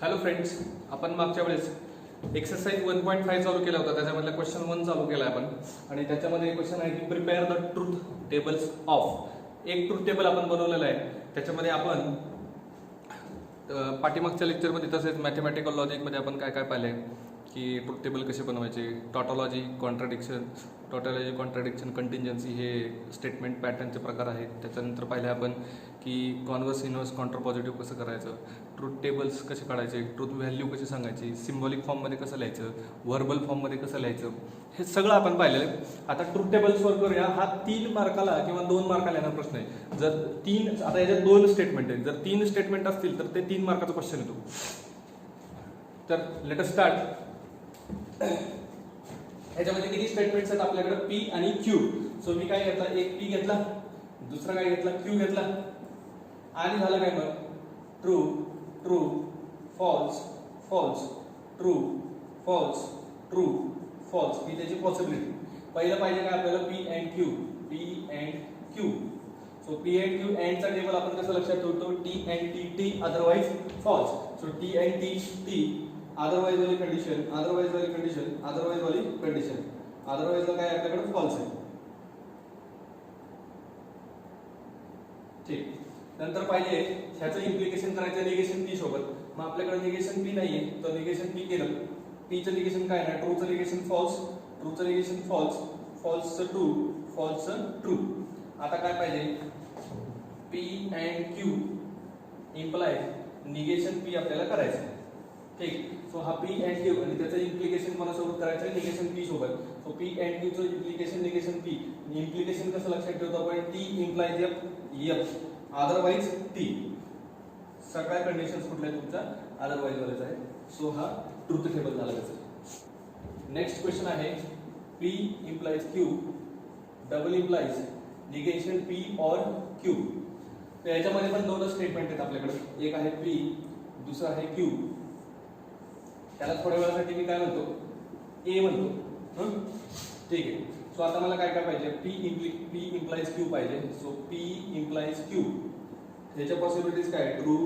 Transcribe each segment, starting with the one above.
Hello friends, आपण मागच्या वेळेस एक्सरसाइज 1.5 चालू केला होता. त्याच्यामधला क्वेश्चन 1 चालू केला आपण आणि त्याच्यामध्ये क्वेश्चन आहे की prepare the truth tables of. एक ट्रूथ टेबल आपण बनवलेला आहे. त्याच्यामध्ये आपण पाठीमागच्या लेक्चरमध्ये तसेच मॅथमॅटिकल लॉजिकमध्ये आपण काय काय पाहिलंय की ट्रूथ टेबल कसे बनवायचे, टॉटॉलॉजी, कॉन्ट्राडिक्शन, कंटिंजन्सी हे स्टेटमेंट पॅटर्नचे प्रकार आहेत. त्याच्यानंतर पाहिले आपण की कॉन्व्हर्स, इन्व्हर्स, काउंटर पॉझिटिव्ह कसं करायचं, ट्रूथ टेबल्स कसे काढायचे, ट्रूथ व्हॅल्यू कशी सांगायची, सिम्बॉलिक फॉर्ममध्ये कसं लिहायचं, व्हर्बल फॉर्ममध्ये कसं लिहायचं, हे सगळं आपण पाहिलेलं आहे. आता ट्रूथ टेबल्सवर करूया. हा 3 मार्काला किंवा 2 मार्काला येणारा प्रश्न आहे. जर 3, आता याच्यात 2 स्टेटमेंट आहेत. जर 3 स्टेटमेंट असतील तर ते 3 मार्काचा क्वेश्चन येतो. तर लेट अस स्टार्ट. ह्याच्यामध्ये किती स्टेटमेंट्स आहेत आपल्याकडे? पी आणि क्यू. सो मी काय घेतला, एक पी घेतला, दुसरा काय घेतला, क्यू घेतला आणि झालं काय मग true true false false true false true false ही त्याची पॉसिबिलिटी. पहिलं पाहिजे काय आपल्याला, P and Q. P and Q. So P and Q अँडचा टेबल आपण कसं लक्षात ठेवतो, T and T T otherwise false. So T and T T otherwise वाली कंडिशन, अदरवाइज वाली कंडिशन, अदरवाइज वाली कंडिशन, अदरवाइज काय आपल्याकडे फॉल्स आहे. ठीक. नंतर पाहिजे ह्याचं इम्प्लिकेशन करायचं निगेशन पी सोबत. मग आपल्याकडे निगेशन पी नाहीये तर निगेशन पी केलं. पीचं निगेशन काय ना, ट्रूचं निगेशन फॉल्स, ट्रूचं निगेशन फॉल्स, फॉल्सचं ट्रू, फॉल्सचं ट्रू. आता काय पाहिजे, P and Q imply negation P आपल्याला करायचं. ठीक. सो हा पी अँड क्यू आणि त्याचं इम्प्लिकेशन कोणासोबत करायचं आहे, निगेशन पी सोबत. सो पी अँड क्यूचं इम्प्लिकेशन निगेशन पी. इम्प्लिकेशन कसं लक्षात ठेवतो आपण, T implies F, F otherwise T. सगळ्या कंडिशन्स कुठल्या तुमच्या अदरवाइज वालेच आहे. सो हा ट्रूथ टेबल झाला त्याचा. नेक्स्ट क्वेश्चन आहे, P implies Q double implies negation P और क्यू. तर याच्यामध्ये पण 2 स्टेटमेंट आहेत आपल्याकडे. एक आहे पी, दुसरा आहे क्यू. त्याला थोड्या वेळासाठी मी काय म्हणतो, ए म्हणतो. ठीक आहे. सो आता मला काय काय पाहिजे, पी इम्प्लाइज क्यू पाहिजे. So P implies Q. त्याच्या पॉसिबिलिटीज काय, true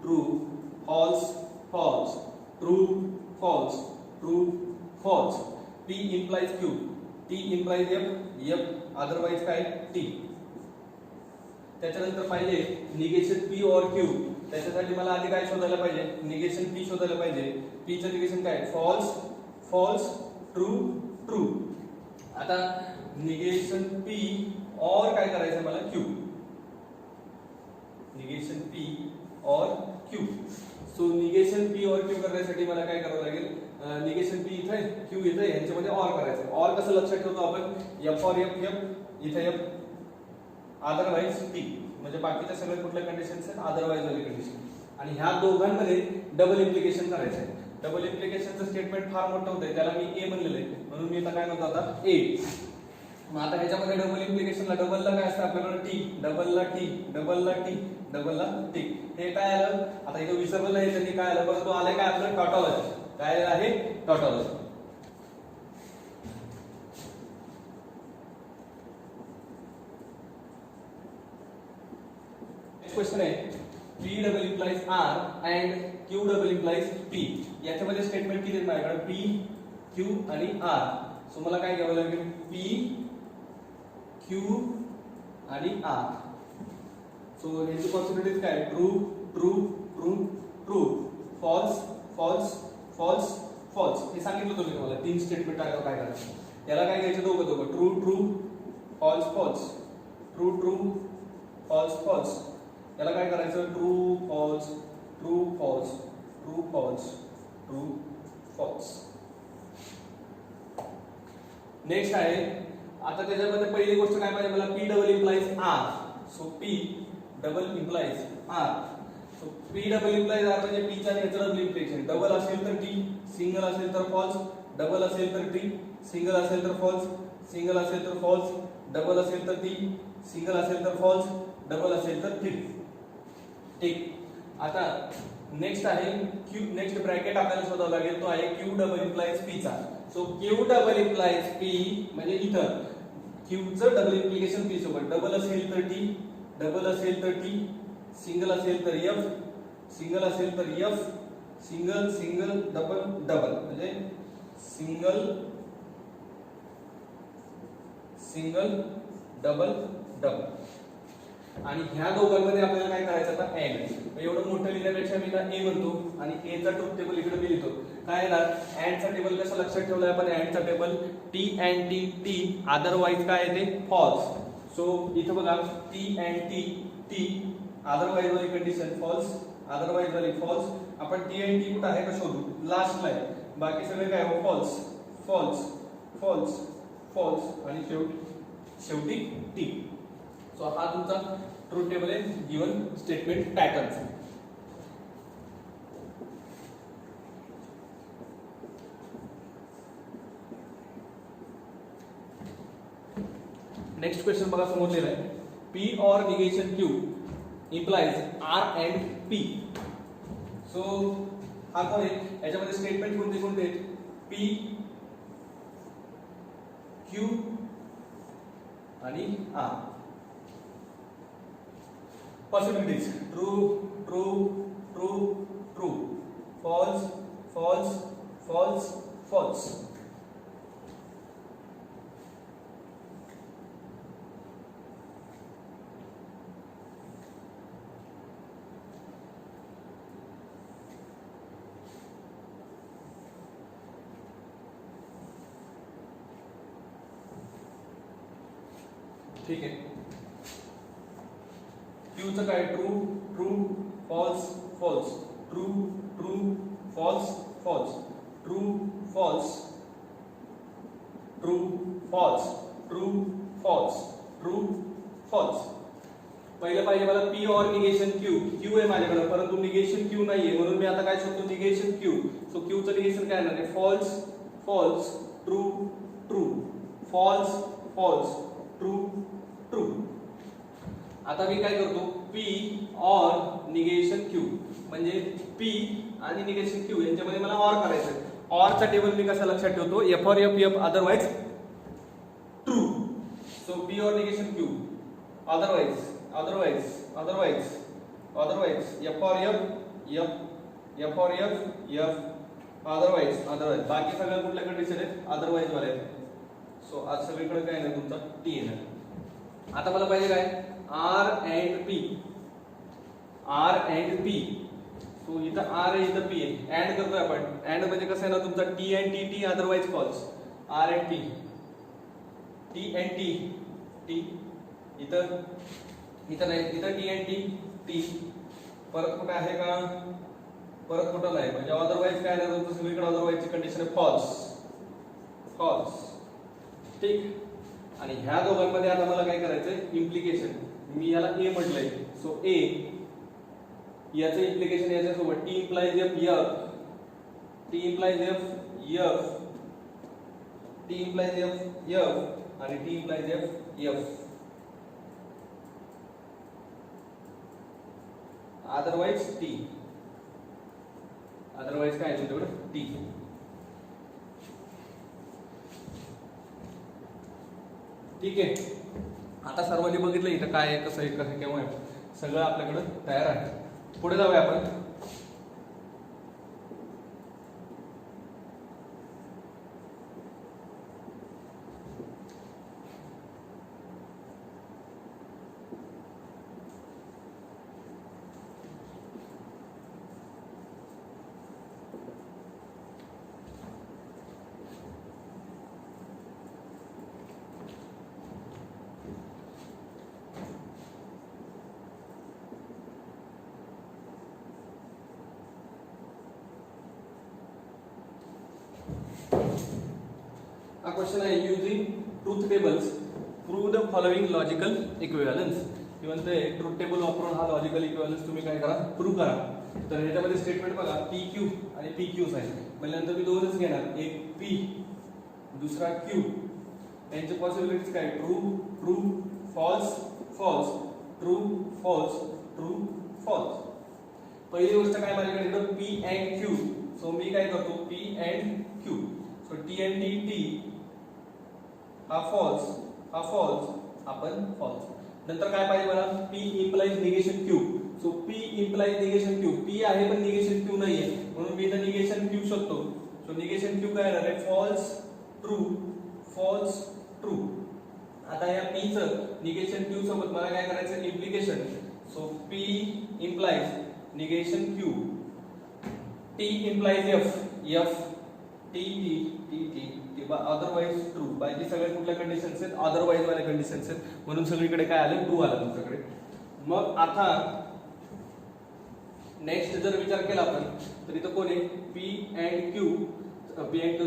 true false false true false true false. P implies Q, T implies F, F otherwise काय टी. त्याच्यानंतर पाहिजे निगेशन पी और क्यू. त्याच्यासाठी मला आधी काय शोधायला पाहिजे, निगेशन पी शोधायला पाहिजे. पीचं निगेशन काय, फॉल्स फॉल्स ट्रू ट्रू. आता निगेशन पी और काय करायचं मला, क्यू. निगेशन पी और क्यू. सो निगेशन पी और क्यू करण्यासाठी मला काय करावं लागेल, निगेशन पी इथे क्यू इथे, यांच्यामध्ये और करायचं. और कसं लक्षात ठेवतो आपण, एफ और एफ, एफ इथे एफ अदरवाइज टी. म्हणजे बाकीच्या सगळ्या कुठल्या कंडिशन्स आहेत, अदरवाइज वाली कंडिशन. आणि ह्या दोघांमध्ये डबल इम्प्लिकेशन करायचं आहे. डबल इम्प्लिकेशनचं स्टेटमेंट फार मोठं होतंय, त्याला मी ए म्हणलेलं आहे म्हणून मी आता काय म्हणतो, आता ए. मग आता ह्याच्यामध्ये डबल इम्प्लिकेशनला डबलला काय असतं आपल्याकडे, टी, डबलला टी, डबलला टी, डबलला टी. हे काय आलं, आता इथं विसरलं नाही त्यांनी काय आलं, परंतु आलंय काय आपलं, टॉटॉलॉजी. काय आहे, टॉटॉलॉजी. क्वेश्चन आहे, P double implies R and Q double implies P. याच्यामध्ये स्टेटमेंट किती आहेत माझ्याकडे, पी क्यू आणि आर. सो मला काय घ्यावं लागेल, पी क्यू आणि आर. सो ह्याची पॉसिबिलिटीज काय, true true true true false false false false. हे सांगितलं तुम्ही मला 3 स्टेटमेंट आहे काय करायचं. याला काय घ्यायचं, दोघं दोघं, true true false false true true false false. याला काय करायचं, true false true false true false true false. Next आहे, आता त्याच्यामध्ये पहिली गोष्ट काय पाहिजे मला, P double implies R. So P double implies R. So P double implies R म्हणजे पी चा डबल इम्प्लिकेशन. डबल असेल तर टी, सिंगल असेल तर फॉल्स, डबल असेल तर टी, सिंगल असेल तर फॉल्स, सिंगल असेल तर फॉल्स, डबल असेल तर टी, सिंगल असेल तर फॉल्स, डबल असेल तर टी. ठीक. आता नेक्स्ट आहे क्यू. नेक्स्ट ब्रॅकेट आपल्याला शोधावं लागेल, तो आहे क्यू डबल इम्प्लाइज पी चा. So Q double implies P म्हणजे इथं क्यूचं डबल इम्प्लिकेशन पी सोबत. डबल असेल तर टी, डबल असेल तर टी, सिंगल असेल तर एफ, सिंगल असेल तर F, single single double double म्हणजे सिंगल सिंगल डबल डबल. आणि ह्या दोघांमध्ये आपल्याला काय करायचं आता अँड. एवढं मोठं लिहिण्यापेक्षा मी ना ए म्हणतो आणि ए चा ट्रुथ टेबल इकडे मी लिहितो. काय येणार अँड चा टेबल कसं लक्षात ठेवलाय आपण अँड चा table T and T T otherwise काय येते फॉल्स. सो इथं बघा T and T T otherwise वाली कंडिशन फॉल्स अदरवाइज वाली फॉल्स. आपण टी अँड टी कुठं आहे का शोधू लास्टला आहे. बाकी सगळे काय हो फॉल्स फॉल्स फॉल्स फॉल्स आणि शेवटी टी. सो हा तुमचा ट्रुथ टेबल आहे given statement pattern. Next question बघा समोर लिहिलं आहे P or negation Q implies R and P. So हा कोण आहे याच्यामध्ये स्टेटमेंट कोणते कोणते आहेत पी क्यू आणि R. Possibilities true true true true false false false false. ठीक आहे क्यूचं काय true true false false true true false false true false true false true false true false. पहिलं पाहिजे मला P or negation Q. Q आहे माझ्याकडे परंतु निगेशन क्यू नाहीये म्हणून मी आता काय शोधतो निगेशन क्यू. सो क्यूचं निगेशन काय येणार आहे false false true true false false true true. आता मी काय करतो पी और निगेशन क्यू म्हणजे पी आणि निगेशन क्यू यांच्यामध्ये मला ऑर करायचं. ऑरचा टेबल मी कसा लक्षात ठेवतो F or F F otherwise true. So P or negation Q otherwise otherwise otherwise otherwise F or F F F or F F otherwise otherwise. बाकी सगळ्या कुठल्या कंडिशन आहेत अदरवाइज वाले आहेत. सो आज सगळीकडे काय नाही तुमचा टी येणार. आता मला पाहिजे काय R and P R and P. So इथं आर आहे इथं पी आहे अँड करतोय आपण. अँड म्हणजे कसं आहे ना तुमचा T and T T otherwise false R and T T and T T इथं इथं नाही इथं टी अँड टी टी परत कुठे आहे का परत कुठं नाही म्हणजे अदरवाइज काय नाही तुमचं सगळीकडे अदरवाइजची कंडिशन आहे फॉल्स फॉल्स. ठीक आणि ह्या दोघांमध्ये आता मला काय करायचंय इम्प्लिकेशन. मी याला ए म्हटलंय. सो ए याचं इम्प्लिकेशन याच्यासोबत T implies F F T implies F F T implies F F आणि T implies F F otherwise T otherwise काय आहे तुमच्याकडे टी. ठीक आहे आता सर्वांनी बघितलं इथं काय आहे कसं आहे कसं केव्हा आहे सगळं आपल्याकडे तयार आहे. पुढे जाऊया आपण. A question आहे using truth tables prove the following logical equivalence. की म्हणते ट्रुथ टेबल वापरून हा लॉजिकल इक्विव्हॅलन्स तुम्ही काय करा प्रूव्ह करा. तर ह्याच्यामध्ये स्टेटमेंट बघा पी क्यू आणि पी क्यूच आहे. म्हणजे नंतर मी दोनच घेणार एक पी दुसरा क्यू. यांचे पॉसिबिलिटीज काय true true false false true false true false. पहिली गोष्ट काय माझ्याकडे इथं पी अँड क्यू. सो मी काय करतो P and Q. So T and T T हा फॉल्स आपण फॉल्स. नंतर काय पाहिजे मला P implies negation Q. So P implies negation Q P आहे पण निगेशन क्यू नाहीये म्हणून मी इथं निगेशन क्यू शोधतो. सो निगेशन क्यू काय येणार आहे? False true false true. आता या p चं निगेशन q सोबत मला काय करायचं? Implication. So p implies negation q, t implies f, f t otherwise true. बाकी सगळे कुठल्या कंडिशन्स आहेत? अदरवाइज वाले कंडिशन्स आहेत, म्हणून सगळीकडे काय आलं? ट्रू आलं तुमच्याकडे. मग आता नेक्स्ट जर विचार केला आपण तर इथं कोण आहे? p and q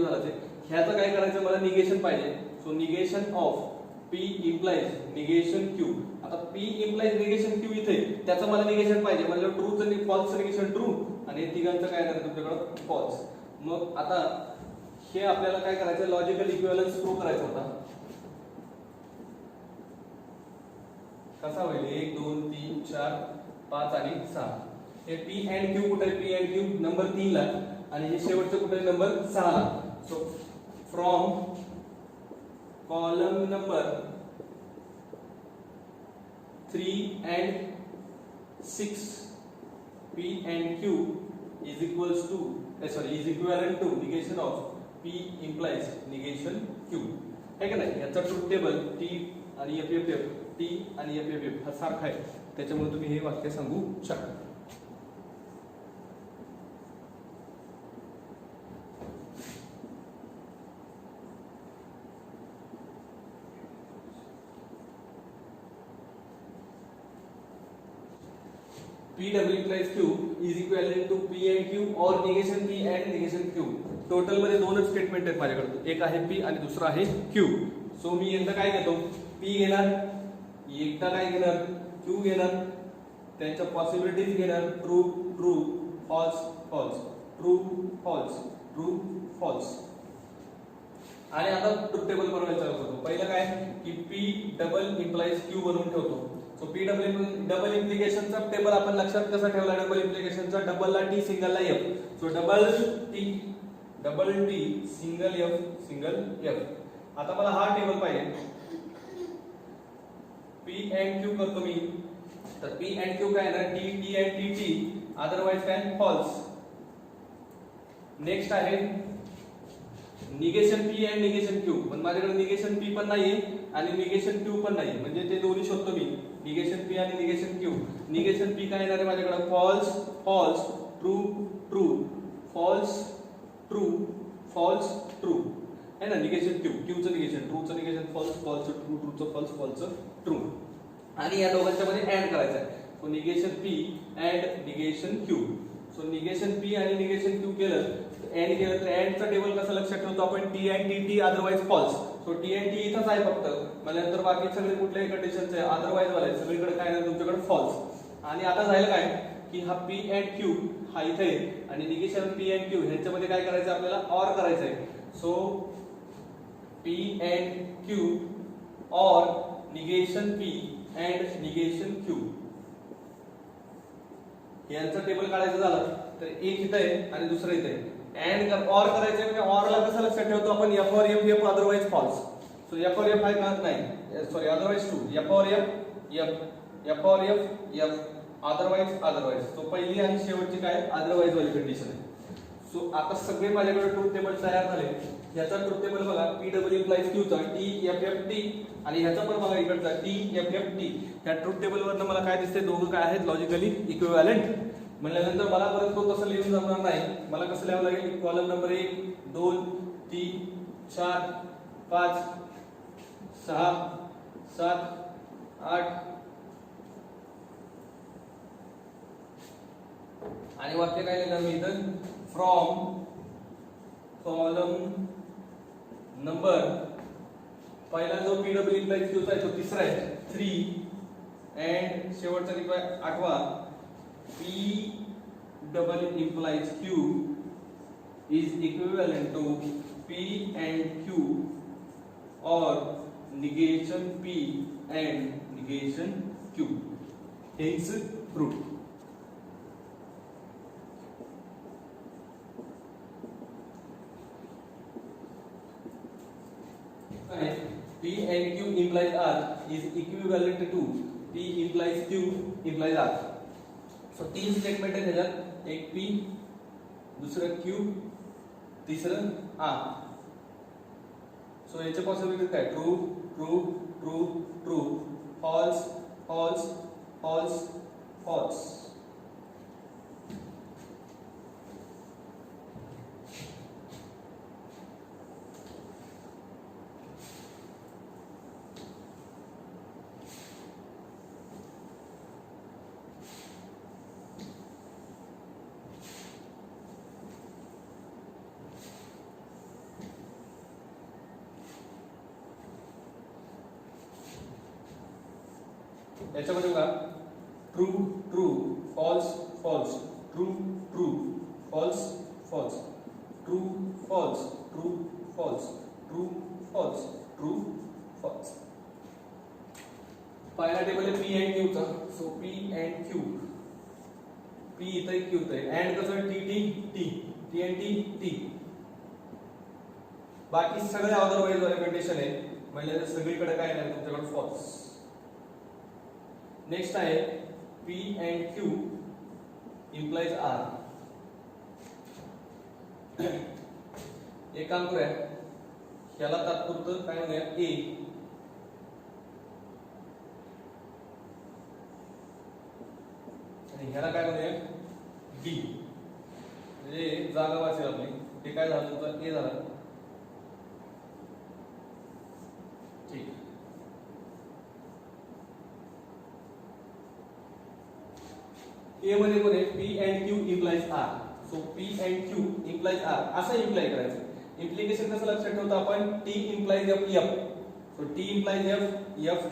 झालं ते. ह्याचं काय करायचं? मला निगेशन पाहिजे. So negation of p implies negation q. आता p implies negation q इथे त्याचं मला निगेशन पाहिजे. म्हणजे ट्रूचं फॉल्सचं निगेशन ट्रू आणि तिघांचं काय करायचं तुमच्याकडे? फॉल्स. मग आता हे आपल्याला काय करायचं? लॉजिकल इक्विव्हॅलन्स प्रूव्ह करायचा होता. कसा होईल? 1 2 3 4 5 आणि 6. हे p and q कुठे आहे? p and q नंबर 3 ला आणि हे शेवटचं कुठे? नंबर 6 ला. So from column number 3 and 6 p and q is equivalent to negation of p implies negation q. है का नाही? याचा ट्रूथ टेबल t आणि f t आणि f हा सारखा आहे, त्याच्यामुळे तुम्ही हे वाक्य सांगू शकता. P double implies Q is equivalent to P and Q or negation P and negation Q. Total मध्ये दोनच स्टेटमेंट आहेत माझ्याकडे, एक आहे P आणि दुसरा आहे Q. सो मी एकदा काय घेतो? P घेणार, एकदा काय घेणार? Q घेणार, त्यांच्या पॉसिबिलिटीज घेणार. True true false false true false true false. आणि आता ट्रूथ टेबल बनवायला चालू करतो. पहिलं काय की P डबल इम्प्लाइज Q बनवून ठेवतो. सो P डबल इम्प्लिकेशनचा टेबल आपण लक्षात कसा ठेवला? डबल इम्प्लिकेशनचा डबल ला T सिंगल ला F. So double T single F. आता मला हा टेबल पाहिजे. P and Q करतो मी, तर P and Q काय ना? T and T अदरवाइज काय? फॉल्स. नेक्स्ट आहे negation P and negation Q. पण माझ्याकडे निगेशन P पण नाहीये आणि निगेशन Q पण नाही, म्हणजे ते दोन्ही शोधतो मी. निगेशन P आणि निगेशन Q. निगेशन P काय येणार आहे माझ्याकडे? False false true true false true false true है ना. निगेशन Q चं निगेशन, ट्रूचं निगेशन फॉल्स, फॉल्सचं ट्रू, ट्रूचं फॉल्स, फॉल्सचं ट्रू. आणि या दोघांच्या मध्ये ऍड करायचं आहे. So negation P and negation Q. So negation P आणि निगेशन Q केलं, एंड केलं तर एंडचा टेबल कसं लक्षात ठेवतो आपण? T and T otherwise false. So T and T इथंच आहे फक्त, म्हणजे नंतर बाकी सगळे कुठल्याही कंडिशन्स आहे अदरवाइज वाले सगळीकडे काय नाही तुमच्याकडे फॉल्स. आणि आता झालं काय की हा P and Q हा इथे आहे आणि निगेशन P and Q ह्यांच्यामध्ये काय करायचं आपल्याला? ऑर करायचं आहे. So P and Q or negation P and negation Q यांचं टेबल काढायचं झालं तर एक इथे आहे आणि दुसरं इथे आहे. एंड ऑर करायचं म्हणजे ऑरला कसं लक्षात ठेवतो आपण? F or F otherwise false. So F or F आहे का? नाही, sorry otherwise true. F or F otherwise. So पहिली आणि शेवटची काय? अदरवाइज वाली कंडिशन आहे. सो आता सगळे माझ्याकडे ट्रूथ टेबल तयार झाले. ह्याचा ट्रूथ टेबल बघा, P डबल इम्प्लाइज Q चा T आणि ह्याचा पण बघा इकडचा T. ह्या ट्रूथ टेबल वरनं मला काय दिसते? दोघं काय आहेत? Logically equivalent. म्हणल्यानंतर मला परत तो तसं लिहून जमणार नाही. मला कसं लिहावं लागेल? कॉलम नंबर 1 2 3 4 5 6 7 8 आणि वाक्य काय लिहिलं मी इथं? फ्रॉम कॉलम नंबर, पहिला जो P डबल इम्प्लाइज Q चा आहे तो तिसरा आहे 3 अँड शेवटचा किती आहे? 8वा. P double implies Q is equivalent to P and Q or negation P and negation Q. Hence proof. P and Q implies R is equivalent to P implies Q implies R. So तीन statement आहे त्याच्यात, एक P दुसरं Q, तिसरं R. So याच्या possibility काय? True true true true, false false false false. याच्यामध्ये बघा, true true false false, true true false false, true false true false, true false true false. पहिला टेबल आहे पी अँड क्यू चा. So P and Q, P इथं आहे Q इथं आहे. And कसं? T T T, T and T T. बाकी सगळे अदरवाईज वाले कंडिशन आहे, म्हणजे सगळीकडे काय नाही तुमच्याकडे फॉल्स. नेक्स्ट आहे P and Q implies R. एक काम करूया, ह्याला तात्पुरतं काय म्हणूया A, आणि ह्याला काय म्हणूया B. म्हणजे जागा वाचेल आपली. ते काय झालं तुमचं A झालं. ठीक. ए मध्ये कोण आहे? P and Q implies R. So P and Q implies R असं इम्प्लाय करायचं. इम्प्लिकेशन कसं लक्षात ठेवतो आपण? T implies F, F. So T implies F, F.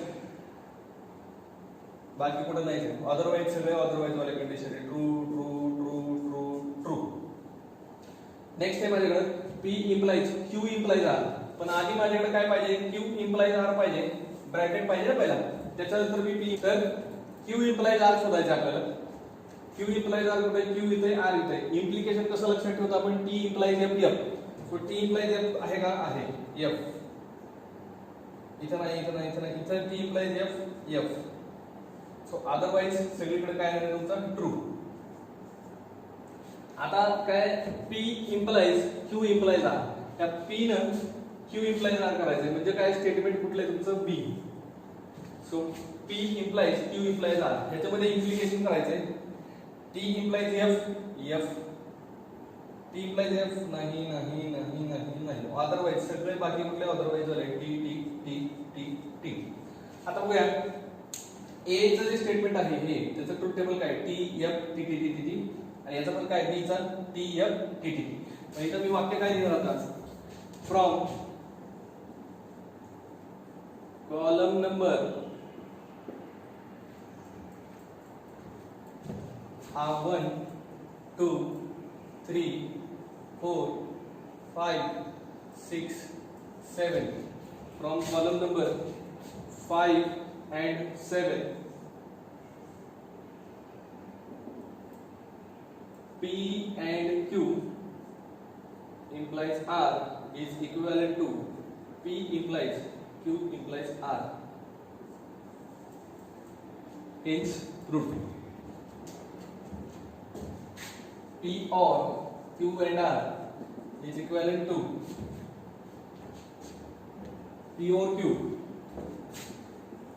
बाकी कुठं नाही. अदरवाईज सगळे अदरवाईज वाले कंडिशन आहे. True true true true true. Next आहे माझ्याकडे P implies Q implies R. पण आधी माझ्याकडे काय पाहिजे? Q implies R पाहिजे, ब्रॅकेट पाहिजे ना पहिला. त्याच्यानंतर मी P, तर Q implies R शोधायचं आपल्याला. Q implies R कुठे? Q इथे, R इथे. इम्प्लिकेशन कसं लक्षात ठेवतो आपण? T implies F, F. So T implies F आहे का? आहे. F इथं नाही, इथं नाही, इथं नाही, इथं T implies F, F. So otherwise सगळीकडे काय आहे तुमचा? ट्रू. आता काय? P implies Q implies R. त्या P न Q implies R करायचं म्हणजे काय? स्टेटमेंट कुठलं आहे तुमचं? B. So P implies Q implies R. ह्याच्यामध्ये इम्प्लिकेशन करायचंय. T implies F, F. T implies F नाही नाही नाही नाही नाही. अदरवाईज सगळे बाकी कुठले अदरवाईज झाले? T T T T T. आता बघूया A चं जे स्टेटमेंट आहे हे त्याचं ट्रूथ टेबल काय? T F T T T T T. आणि याचा पण काय? B चा T F T T. मग इथं मी वाक्य काय लिहिणार आता? From column number 1 2 3 4 5 6 7. From column number 5 and 7, P and Q implies R is equivalent to P implies Q implies R. Hence proof. P or Q and R is equivalent to P or Q,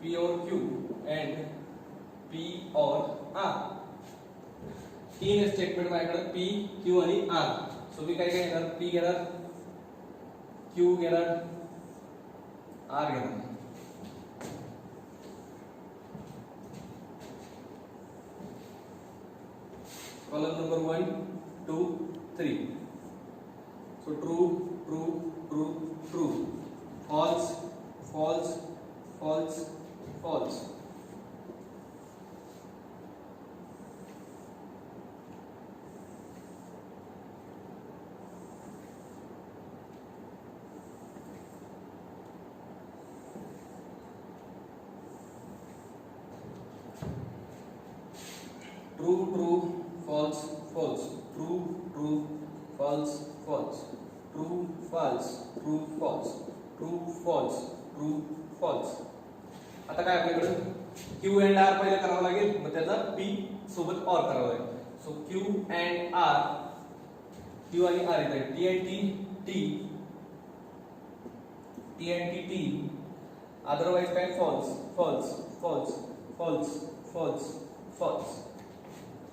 P or Q and P or R. तीन statement माझ्याकडे P, Q आणि R. So मी काय काय घेणार? P घेणार, Q घेणार, R घेणार. Column number 1 2 3. So true true true true, false false false false. True true false false, true true false false, true false true false, true false true false. आता काय आपल्याकडे Q and R पहिले करावं लागेल, मग त्याचा P सोबत OR करावं लागेल. So Q and R Q आणि R येत आहे. T and T, अदरवाइज काय फॉल्स.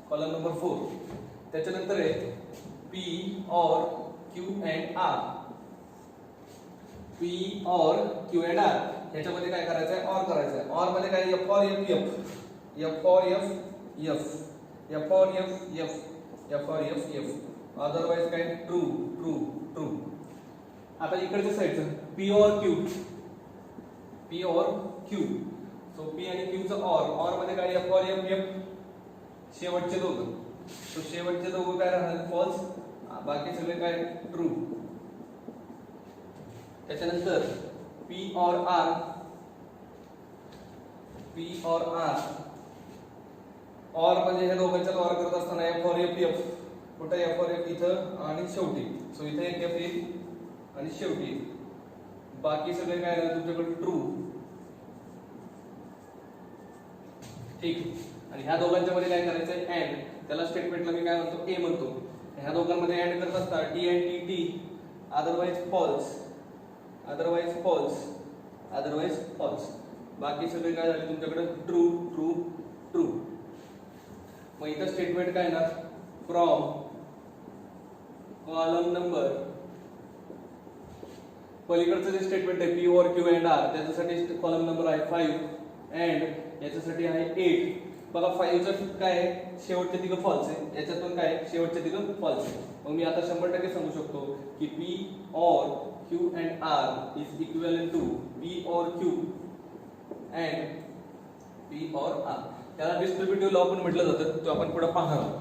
Column number 4. त्याच्यानंतर आहे P or Q and R. P or Q and R ह्याच्यामध्ये काय करायचं आहे? OR करायचं आहे. OR मध्ये काय? F or F, अदरवाइज काय? ट्रू. आता इकडच्या साईडचं P or Q. So P आणि Q चं OR मध्ये काय? F or F, शेवटचे दोघं. सो शेवटचे दोघं काय राहणार? फॉल्स. बाकी सगळे काय? ट्रू. त्याच्यानंतर P or R. OR म्हणजे हे दोघांच्या OR करत असताना F or F, कुठे F or F? इथं आणि शेवटी. सो इथे एक F येईल आणि शेवटी बाकी सगळे काय राहणार तुमच्याकडे? ट्रू. ठीक. आणि ह्या दोघांच्या मध्ये काय करायचंय? अँड. त्याला स्टेटमेंटला मी काय म्हणतो? ए म्हणतो. ह्या दोघांमध्ये अँड करत असता T and T, otherwise false. बाकी सगळे काय झाले तुमच्याकडे? ट्रू. मग इथं स्टेटमेंट काय ना? फ्रॉम कॉलम नंबर, पलीकडचं जे स्टेटमेंट आहे P or Q and R त्याच्यासाठी कॉलम नंबर आहे 5 अँड याच्यासाठी आहे 8. बघा 5 चं काय आहे? शेवटचे तिघं फॉल्स आहे. याच्यातून काय? शेवटचे तिघं फॉल्स आहे. मग मी आता 100% सांगू शकतो की P or Q and R is equivalent to P or Q and P or R. त्याला डिस्ट्रीब्युटिव्ह लॉ पण म्हटलं जातं. तो आपण पुढे पाहणार आहोत.